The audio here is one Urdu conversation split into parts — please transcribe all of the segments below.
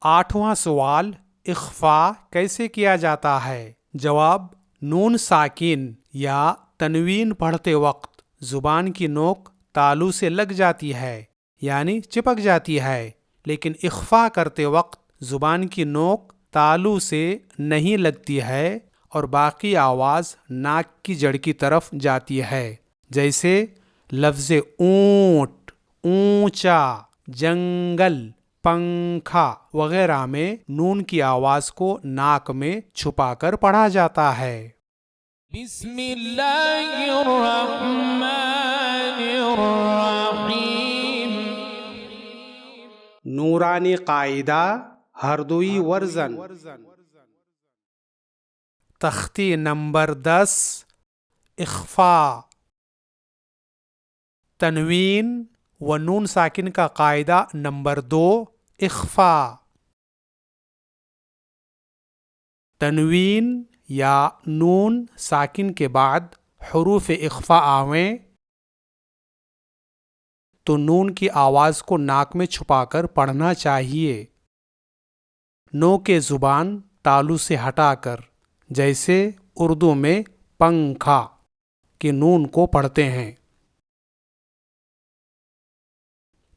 8واں سوال، اخفا کیسے کیا جاتا ہے؟ جواب، نون ساکن یا تنوین پڑھتے وقت زبان کی نوک تالو سے لگ جاتی ہے، یعنی چپک جاتی ہے، لیکن اخفا کرتے وقت زبان کی نوک تالو سے نہیں لگتی ہے اور باقی آواز ناک کی جڑ کی طرف جاتی ہے، جیسے لفظ اونٹ، اونچا، جنگل، پنکھا وغیرہ میں نون کی آواز کو ناک میں چھپا کر پڑھا جاتا ہے۔ بسم اللہ الرحمن الرحیم۔ نورانی قاعدہ، ہردوئی ورژن، تختی نمبر 10، اخفا۔ تنوین و نون ساکن کا قاعدہ نمبر 2، اخفا۔ تنوین یا نون ساکن کے بعد حروف اخفا آویں تو نون کی آواز کو ناک میں چھپا کر پڑھنا چاہیے، نوک زبان تالو سے ہٹا کر، جیسے اردو میں پنکھا کے نون کو پڑھتے ہیں۔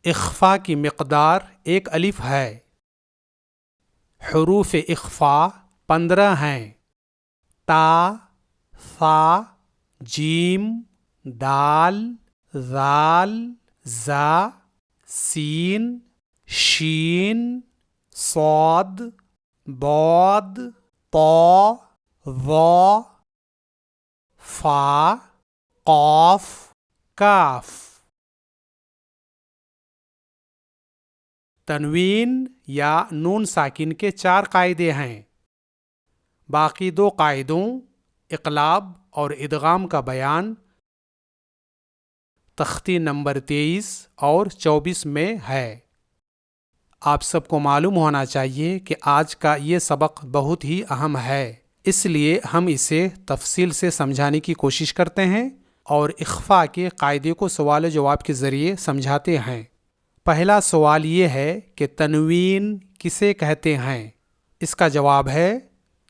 اخفا کی مقدار 1 الف ہے۔ حروف اخفا 15 ہیں: تا، ثا، جیم، دال، ذال، زا، سین، شین، صاد، ضاد، طا، ظا، فا، قاف، کاف۔ تنوین یا نون ساکن کے 4 قاعدے ہیں۔ باقی 2 قاعدوں اقلاب اور ادغام کا بیان تختی نمبر 23 اور 24 میں ہے۔ آپ سب کو معلوم ہونا چاہیے کہ آج کا یہ سبق بہت ہی اہم ہے، اس لیے ہم اسے تفصیل سے سمجھانے کی کوشش کرتے ہیں اور اخفا کے قاعدے کو سوال و جواب کے ذریعے سمجھاتے ہیں۔ پہلا سوال یہ ہے کہ تنوین کسے کہتے ہیں؟ اس کا جواب ہے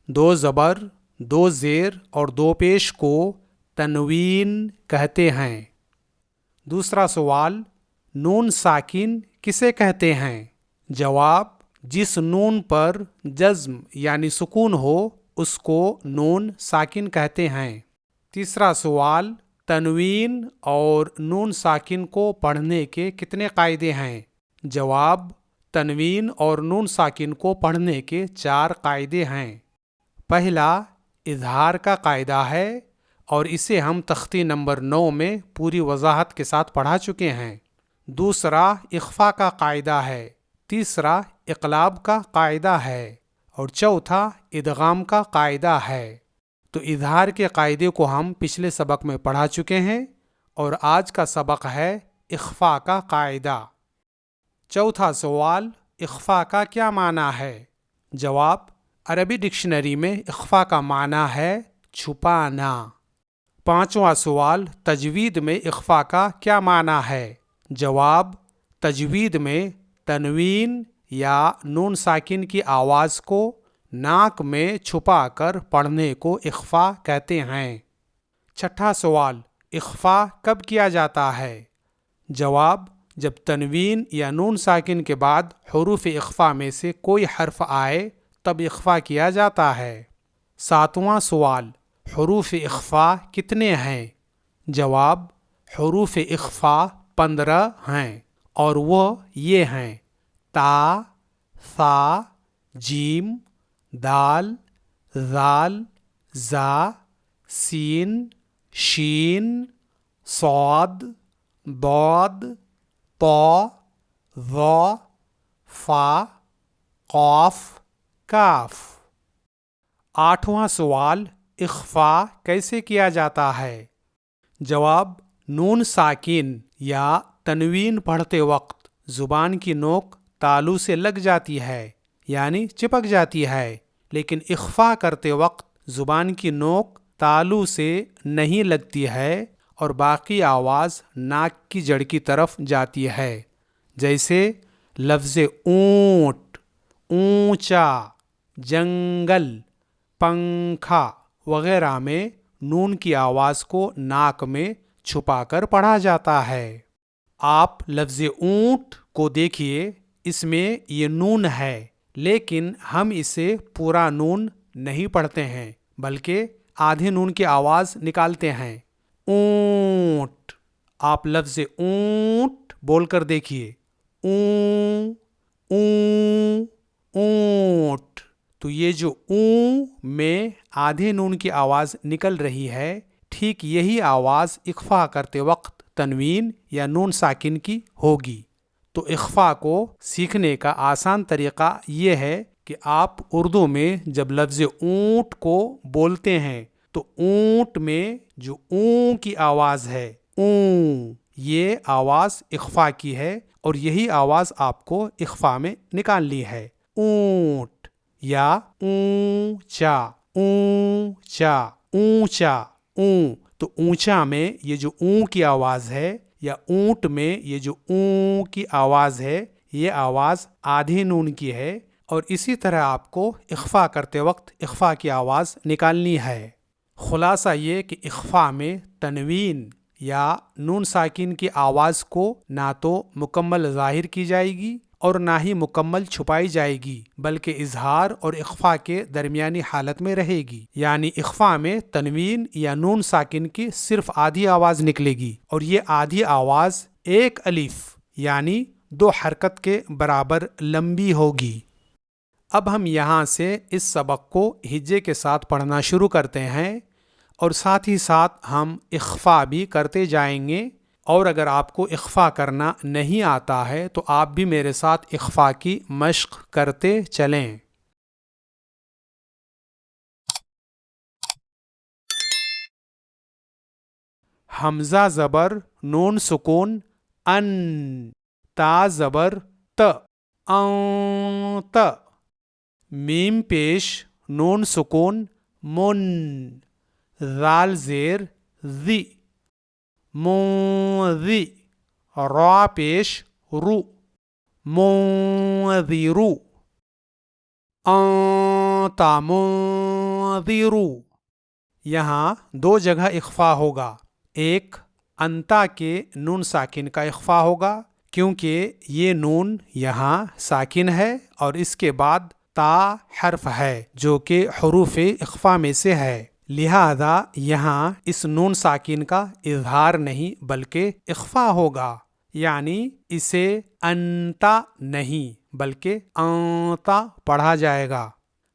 2 زبر، 2 زیر اور 2 پیش کو تنوین کہتے ہیں۔ دوسرا سوال، نون ساکن کسے کہتے ہیں؟ جواب، جس نون پر جزم یعنی سکون ہو اس کو نون ساکن کہتے ہیں۔ تیسرا سوال، تنوین اور نون ساکن کو پڑھنے کے کتنے قاعدے ہیں؟ جواب، تنوین اور نون ساکن کو پڑھنے کے 4 قاعدے ہیں۔ پہلا اظہار کا قاعدہ ہے اور اسے ہم تختی نمبر 9 میں پوری وضاحت کے ساتھ پڑھا چکے ہیں۔ دوسرا اخفا کا قاعدہ ہے۔ تیسرا اقلاب کا قاعدہ ہے اور چوتھا ادغام کا قاعدہ ہے۔ تو اظہار کے قاعدے کو ہم پچھلے سبق میں پڑھا چکے ہیں اور آج کا سبق ہے اخفا کا قاعدہ۔ چوتھا سوال، اخفا کا کیا معنی ہے؟ جواب، عربی ڈکشنری میں اخفا کا معنی ہے چھپانا۔ پانچواں سوال، تجوید میں اخفا کا کیا معنی ہے؟ جواب، تجوید میں تنوین یا نون ساکن کی آواز کو ناک میں چھپا کر پڑھنے کو اخفا کہتے ہیں۔ چھٹا سوال، اخفا کب کیا جاتا ہے؟ جواب، جب تنوین یا نون ساکن کے بعد حروف اخفا میں سے کوئی حرف آئے تب اخفا کیا جاتا ہے۔ ساتواں سوال، حروف اخفا کتنے ہیں؟ جواب، حروف اخفا 15 ہیں اور وہ یہ ہیں: تا، ثا، جیم، دال، ذال، زا، سین، شین، صاد، ضاد، طا، ظا، فا، قاف، کاف۔ 8واں سوال، اخفا کیسے کیا جاتا ہے؟ جواب، نون ساکن یا تنوین پڑھتے وقت زبان کی نوک تالو سے لگ جاتی ہے، یعنی چپک جاتی ہے، لیکن اخفا کرتے وقت زبان کی نوک تالو سے نہیں لگتی ہے اور باقی آواز ناک کی جڑ کی طرف جاتی ہے، جیسے لفظ اونٹ، اونچا، جنگل، پنکھا وغیرہ میں نون کی آواز کو ناک میں چھپا کر پڑھا جاتا ہے۔ آپ لفظ اونٹ کو دیکھیے، اس میں یہ نون ہے، لیکن ہم اسے پورا نون نہیں پڑھتے ہیں بلکہ آدھے نون کی آواز نکالتے ہیں۔ اونٹ، آپ لفظ اونٹ بول کر دیکھیے، اون اون اونٹ، تو یہ جو اون میں آدھے نون کی آواز نکل رہی ہے، ٹھیک یہی آواز اخفا کرتے وقت تنوین یا نون ساکن کی ہوگی۔ تو اخفا کو سیکھنے کا آسان طریقہ یہ ہے کہ آپ اردو میں جب لفظ اونٹ کو بولتے ہیں تو اونٹ میں جو اون کی آواز ہے، اون، یہ آواز اخفا کی ہے اور یہی آواز آپ کو اخفا میں نکالنی ہے۔ اونٹ یا اونچا، اونچا، اونچا، اون، تو اونچا میں یہ جو اون کی آواز ہے یا اونٹ میں یہ جو اون کی آواز ہے، یہ آواز آدھے نون کی ہے، اور اسی طرح آپ کو اخفا کرتے وقت اخفا کی آواز نکالنی ہے۔ خلاصہ یہ کہ اخفا میں تنوین یا نون ساکن کی آواز کو نہ تو مکمل ظاہر کی جائے گی اور نہ ہی مکمل چھپائی جائے گی، بلکہ اظہار اور اخفا کے درمیانی حالت میں رہے گی، یعنی اخفا میں تنوین یا نون ساکن کی صرف آدھی آواز نکلے گی، اور یہ آدھی آواز ایک الف یعنی 2 حرکت کے برابر لمبی ہوگی۔ اب ہم یہاں سے اس سبق کو ہجے کے ساتھ پڑھنا شروع کرتے ہیں، اور ساتھ ہی ساتھ ہم اخفا بھی کرتے جائیں گے، اور اگر آپ کو اخفا کرنا نہیں آتا ہے تو آپ بھی میرے ساتھ اخفا کی مشق کرتے چلیں۔ حمزہ زبر نون سکون ان، تا زبر ت، انت، میم پیش نون سکون من، ذال زیر ذی، منذی، را پیش رو، منذرو، انت منذرو۔ یہاں 2 جگہ اخفا ہوگا، ایک انتا کے نون ساکن کا اخفا ہوگا کیونکہ یہ نون یہاں ساکن ہے اور اس کے بعد تا حرف ہے جو کہ حروف اخفا میں سے ہے، لہذا یہاں اس نون ساکن کا اظہار نہیں بلکہ اخفا ہوگا، یعنی اسے انتا نہیں بلکہ انتا پڑھا جائے گا۔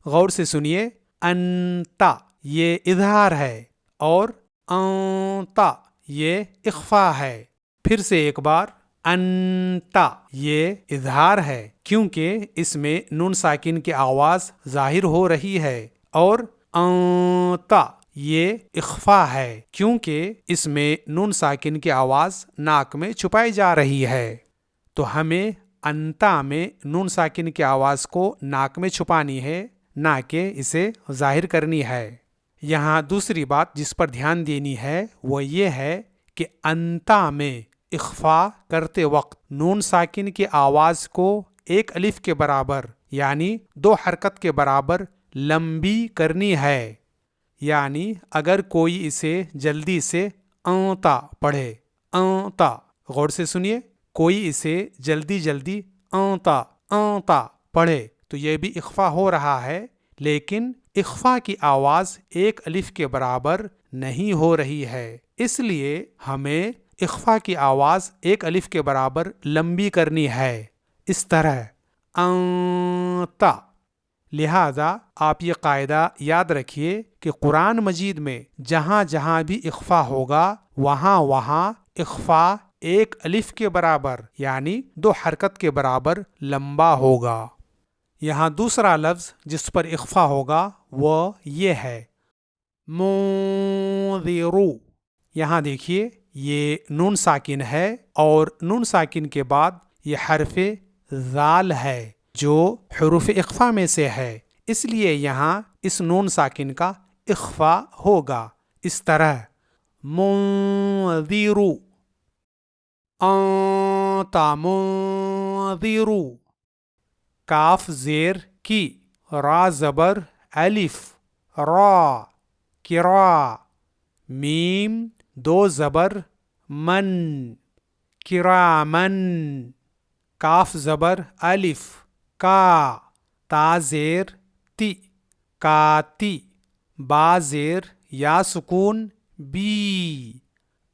غور سے سنیے، انتا یہ اظہار ہے اور انتا یہ اخفا ہے۔ پھر سے ایک بار، انتا یہ اظہار ہے کیونکہ اس میں نون ساکن کی آواز ظاہر ہو رہی ہے، اور انتا یہ اخفا ہے کیونکہ اس میں نون ساکن کی آواز ناک میں چھپائی جا رہی ہے۔ تو ہمیں انتا میں نون ساکن کی آواز کو ناک میں چھپانی ہے، نہ کہ اسے ظاہر کرنی ہے۔ یہاں دوسری بات جس پر دھیان دینی ہے وہ یہ ہے کہ انتا میں اخفا کرتے وقت نون ساکن کی آواز کو ایک الف کے برابر یعنی 2 حرکت کے برابر لمبی کرنی ہے، یعنی اگر کوئی اسے جلدی سے انتا پڑھے، انتا، غور سے سنیے، کوئی اسے جلدی جلدی انتا انتا پڑھے تو یہ بھی اخفا ہو رہا ہے، لیکن اخفا کی آواز ایک الف کے برابر نہیں ہو رہی ہے، اس لیے ہمیں اخفا کی آواز ایک الف کے برابر لمبی کرنی ہے، اس طرح انتا۔ لہذا آپ یہ قاعدہ یاد رکھیے کہ قرآن مجید میں جہاں جہاں بھی اخفا ہوگا وہاں وہاں اخفا ایک الف کے برابر یعنی 2 حرکت کے برابر لمبا ہوگا۔ یہاں دوسرا لفظ جس پر اخفا ہوگا وہ یہ ہے منذرو۔ یہاں دیکھیے یہ نون ساکن ہے اور نون ساکن کے بعد یہ حرف ذال ہے جو حروف اخفا میں سے ہے، اس لیے یہاں اس نون ساکن کا اخفا ہوگا، اس طرح منذرو، انت منذرو۔ کاف زیر کی، را زبر الف، را، کرا، میم دو زبر من، کرامن، کاف زبر الف، کا، تا زیر تی، کاتی، با زیر یا سکون بی،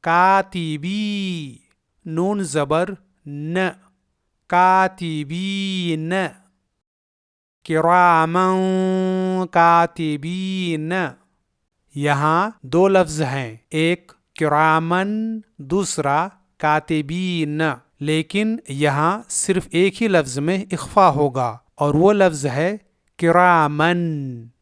کاتبی، نون زبر ن، کاتبین، کرامن کاتبین۔ یہاں دو لفظ ہیں، ایک کرامن، دوسرا کاتبین، لیکن یہاں صرف ایک ہی لفظ میں اخفا ہوگا اور وہ لفظ ہے کرامن،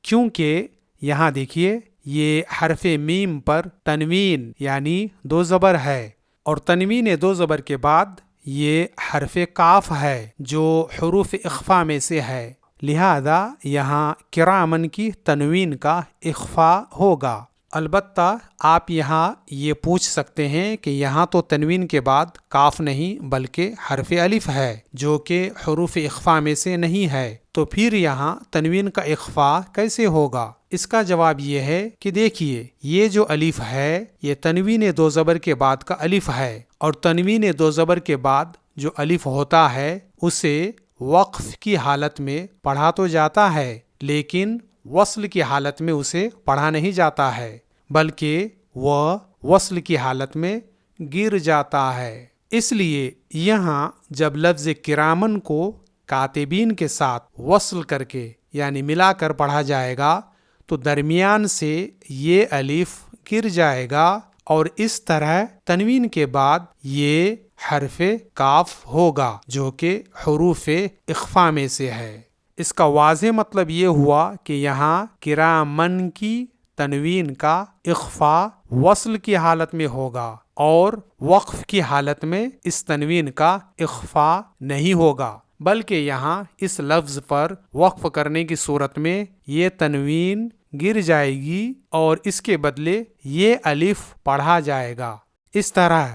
کیونکہ یہاں دیکھیے یہ حرف میم پر تنوین یعنی دو زبر ہے، اور تنوین دو زبر کے بعد یہ حرف کاف ہے جو حروف اخفا میں سے ہے، لہذا یہاں کرامن کی تنوین کا اخفا ہوگا۔ البتہ آپ یہاں یہ پوچھ سکتے ہیں کہ یہاں تو تنوین کے بعد کاف نہیں بلکہ حرف الف ہے جو کہ حروف اخفا میں سے نہیں ہے، تو پھر یہاں تنوین کا اخفا کیسے ہوگا؟ اس کا جواب یہ ہے کہ دیکھیے یہ جو الف ہے یہ تنوین دو زبر کے بعد کا الف ہے، اور تنوین دو زبر کے بعد جو الف ہوتا ہے اسے وقف کی حالت میں پڑھا تو جاتا ہے لیکن وصل کی حالت میں اسے پڑھا نہیں جاتا ہے، بلکہ وہ وصل کی حالت میں گر جاتا ہے۔ اس لیے یہاں جب لفظ کرامن کو کاتبین کے ساتھ وصل کر کے یعنی ملا کر پڑھا جائے گا تو درمیان سے یہ الف گر جائے گا اور اس طرح تنوین کے بعد یہ حرف کاف ہوگا جو کہ حروف اخفا میں سے ہے۔ اس کا واضح مطلب یہ ہوا کہ یہاں کرامن کی تنوین کا اخفا وصل کی حالت میں ہوگا اور وقف کی حالت میں اس تنوین کا اخفا نہیں ہوگا، بلکہ یہاں اس لفظ پر وقف کرنے کی صورت میں یہ تنوین گر جائے گی اور اس کے بدلے یہ الف پڑھا جائے گا، اس طرح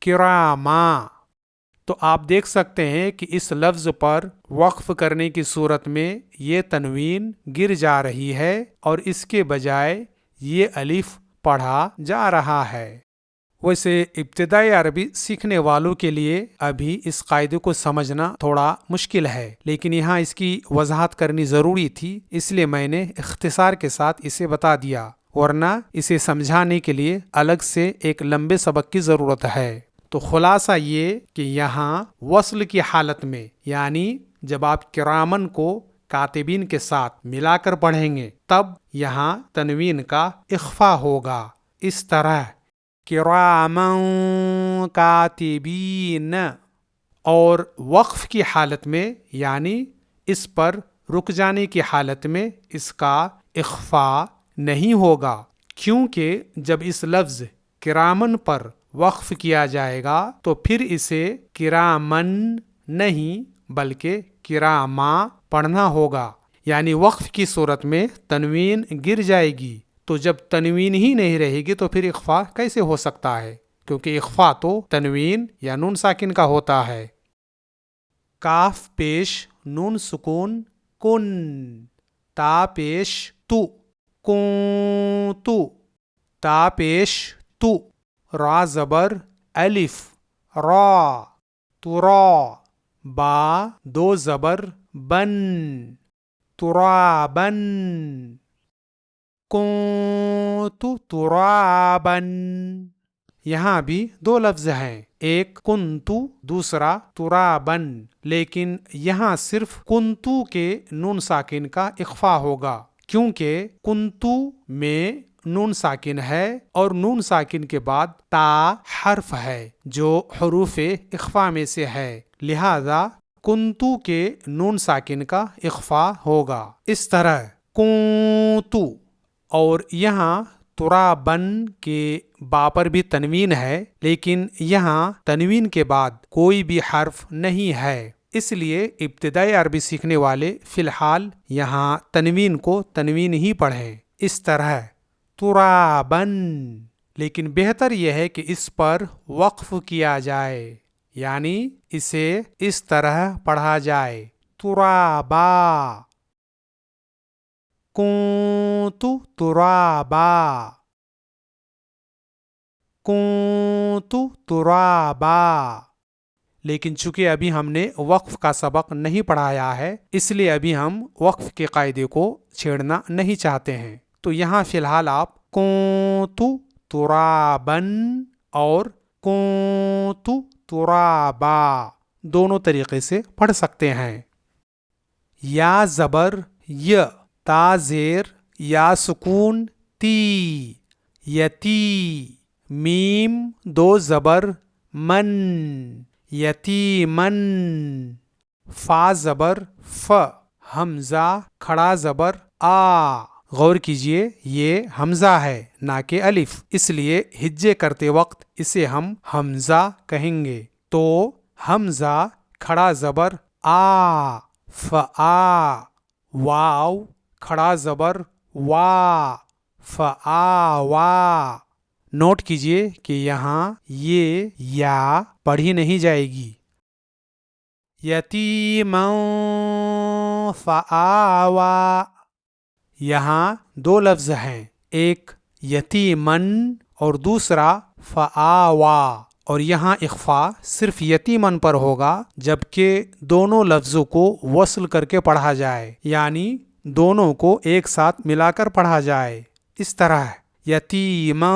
کراما۔ تو آپ دیکھ سکتے ہیں کہ اس لفظ پر وقف کرنے کی صورت میں یہ تنوین گر جا رہی ہے اور اس کے بجائے یہ الف پڑھا جا رہا ہے۔ ویسے ابتدائی عربی سیکھنے والوں کے لیے ابھی اس قاعدے کو سمجھنا تھوڑا مشکل ہے، لیکن یہاں اس کی وضاحت کرنی ضروری تھی، اس لیے میں نے اختصار کے ساتھ اسے بتا دیا، ورنہ اسے سمجھانے کے لیے الگ سے ایک لمبے سبق کی ضرورت ہے۔ تو خلاصہ یہ کہ یہاں وصل کی حالت میں یعنی جب آپ کرامن کو کاتبین کے ساتھ ملا کر پڑھیں گے تب یہاں تنوین کا اخفا ہوگا، اس طرح کرامن کاتبین، اور وقف کی حالت میں یعنی اس پر رک جانے کی حالت میں اس کا اخفا نہیں ہوگا، کیونکہ جب اس لفظ کرامن پر وقف کیا جائے گا تو پھر اسے کرامن نہیں بلکہ کراما پڑھنا ہوگا، یعنی وقف کی صورت میں تنوین گر جائے گی، تو جب تنوین ہی نہیں رہے گی تو پھر اخفا کیسے ہو سکتا ہے، کیونکہ اخفا تو تنوین یا نون ساکن کا ہوتا ہے۔ کاف پیش نون سکون کن، تا پیش تو کون تو، تا پیش تو، را زبر الف، را، ترا، با دو زبر بن، ترابن، کنت ترابن۔ یہاں بھی دو لفظ ہیں، ایک کنتو دوسرا ترابن، لیکن یہاں صرف کنتو کے نون ساکن کا اخفا ہوگا، کیونکہ کنتو میں نون ساکن ہے اور نون ساکن کے بعد تا حرف ہے جو حروف اخفا میں سے ہے، لہذا کنتو کے نون ساکن کا اخفا ہوگا، اس طرح کنتو۔ اور یہاں ترابن کے با پر بھی تنوین ہے، لیکن یہاں تنوین کے بعد کوئی بھی حرف نہیں ہے، اس لیے ابتدائی عربی سیکھنے والے فی الحال یہاں تنوین کو تنوین ہی پڑھیں، اس طرح ترابن، لیکن بہتر یہ ہے کہ اس پر وقف کیا جائے، یعنی اسے اس طرح پڑھا جائے ترابا۔ كنت ترابا، كنت ترابا۔ لیکن چونکہ ابھی ہم نے وقف کا سبق نہیں پڑھایا ہے، اس لیے ابھی ہم وقف کے قاعدے کو چھیڑنا نہیں چاہتے ہیں۔ تو یہاں فی الحال آپ كنت ترابا اور كنت ترابا دونوں طریقے سے پڑھ سکتے ہیں۔ یا زبر ی، تا زیر یا سکون تی، یتی، میم دو زبر من، یتیمن، فا زبر ف، حمزہ کھڑا زبر آ۔ غور کیجئے یہ حمزہ ہے نہ کہ الف، اس لیے ہجے کرتے وقت اسے ہم حمزہ کہیں گے۔ تو حمزہ کھڑا زبر آ، فآ، واو کھڑا زبر وا، فآوا۔ نوٹ کیجئے کہ یہاں یہ یا پڑھی نہیں جائے گی۔ یتیما فآوا، یہاں دو لفظ ہیں، ایک یتیمن اور دوسرا فآوا، اور یہاں اخفا صرف یتیمن پر ہوگا جبکہ دونوں لفظوں کو وصل کر کے پڑھا جائے، یعنی دونوں کو ایک ساتھ ملا کر پڑھا جائے۔ اس طرح یتیما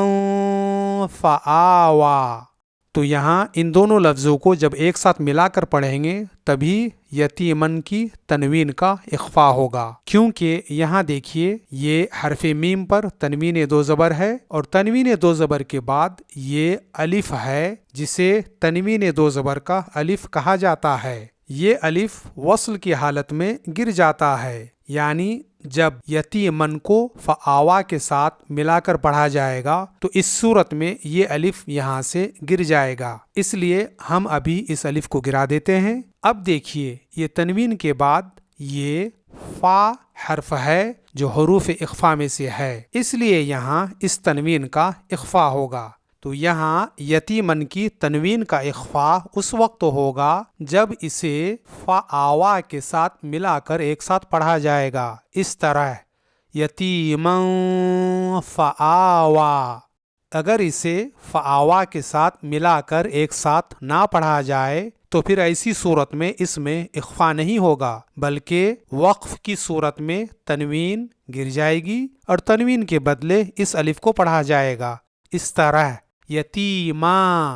فآوا، تو یہاں ان دونوں لفظوں کو جب ایک ساتھ ملا کر پڑھیں گے تبھی یتیمن کی تنوین کا اخفا ہوگا، کیونکہ یہاں دیکھیے یہ حرف میم پر تنوین دو زبر ہے، اور تنوین دو زبر کے بعد یہ الف ہے جسے تنوین دو زبر کا الف کہا جاتا ہے۔ یہ الف وصل کی حالت میں گر جاتا ہے، یعنی جب یتیمن کو فآوا کے ساتھ ملا کر پڑھا جائے گا تو اس صورت میں یہ الف یہاں سے گر جائے گا، اس لیے ہم ابھی اس الف کو گرا دیتے ہیں۔ اب دیکھیے یہ تنوین کے بعد یہ فا حرف ہے جو حروف اخفا میں سے ہے، اس لیے یہاں اس تنوین کا اخفا ہوگا۔ تو یہاں یتیمن کی تنوین کا اخفا اس وقت ہوگا جب اسے فآوا کے ساتھ ملا کر ایک ساتھ پڑھا جائے گا، اس طرح یتیما فآوا۔ اگر اسے فآوا کے ساتھ ملا کر ایک ساتھ نہ پڑھا جائے تو پھر ایسی صورت میں اس میں اخفا نہیں ہوگا، بلکہ وقف کی صورت میں تنوین گر جائے گی اور تنوین کے بدلے اس الف کو پڑھا جائے گا، اس طرح یتیما۔